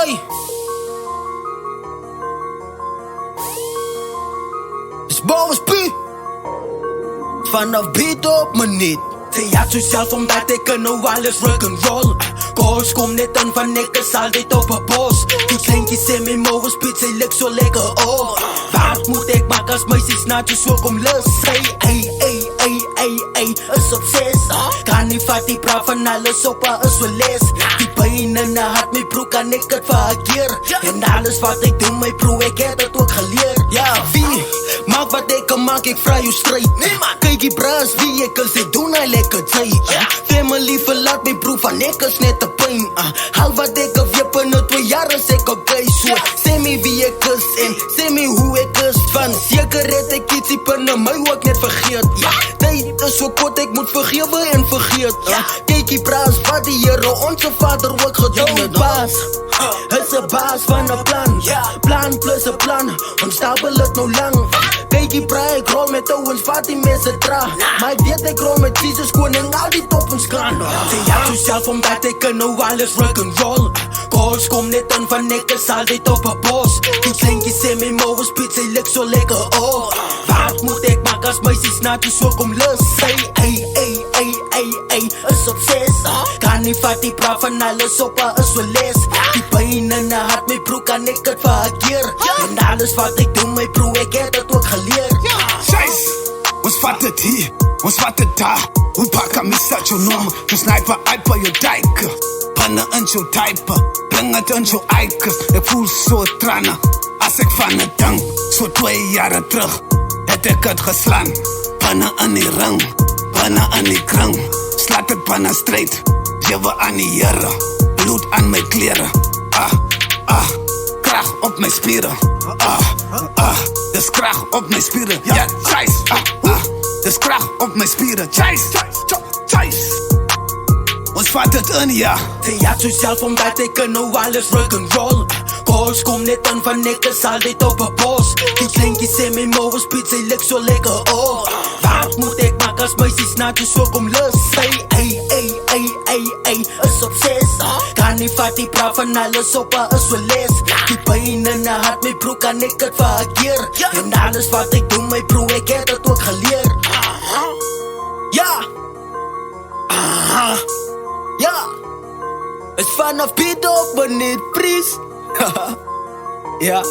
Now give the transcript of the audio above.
Oi. Is Boris P. Vanaf beat op minuut. Theater zelf omdat ik nou alles rock'n'roll. Goals kom net aan van ik is altijd op een bos. Die kleintjes in mijn mouwen spits, hij lijkt zo lekker oh. Waar moet ik maken als meisjes naadjes ook om lust? Hey, is op 6. Kan niet vat die praat van alles op haar is wel les. Die pijn in de hart, mijn broek kan ik het verkeer. En alles wat ik doe, mijn broer, ik heb het ook geleerd. Ja, wie? Maak wat ik kan, maak ik vrij of straight. Kijk die bras, wie ik is, ik doe nou lekker tijd. Family verlaat mijn broer, van ik is net de pijn. Haal wat ik op je in 2 jaar is ik oké. So, zeg me wie ik is en zeg me hoe ik is. Van zekerheid ik iets die pinnen mij ook net vergeet. Tijd is zo kort, ik moet vergeven en vergeet. Kijk die bras, wat die Heere onze vader ook gedaan het. Baas, is een baas van een plan. Plan plus een plan, onstapel het nou lang. Kijk die braai, ik rol met ouwens, wat die mensen dra. Maar ik weet ik rol met Jesus, koning al die toppens kan. Theater zelf omdat ik nou alles rock'n'roll. Goals kom net aan van ik is altijd op een bos. Die kleintjes in mijn mouwen spits, hij lijkt zo lekker oh. Wat moet ik maken als meisjes naadjes ook om lust? Hey, is op 6. Kan niet vat die praat van alles op haar is wel les. Die pijn in de hart, mijn broer kan ik het verkeer. En alles wat ik doe, mijn broer, ik heb het ook geleerd. Scheiß, ons vat het hier, ons vat het daar. We pakken misdaad je noem, de sniper uit bij je dijken. Pannen in je typen, bring het in je eikers. Ik voel zo tranen, als ik van het denk. Zo 2 jaren terug, heb ik het geslaan. Pannen in die ring, pannen in die kring. Slaat het pannen straight, geven aan die Heere. Bloed aan mijn kleren, kracht op mijn spieren. Dus kracht op mijn spieren, ja, chase. Dus kracht op mijn spieren, chase. Ons vat het in, ja. Theater zelf omdat ik nou alles rock'n'roll. Goals kom net aan van ik is altijd op een bos. Die kleintjes in mijn mouwen spits, hij lijkt zo lekker oh. Wat moet ik maken als meisjes naadjes ook om lust? Hey, is op 6. Kan niet vat die praat van alles op haar is wel les. Die pijn in de hart, mijn broer kan ik het verkeer. En alles wat ik doe, mijn broer, ik heb het ook geleerd. Ja. Ja. Het vanaf Piet op minuut, pries. Ja.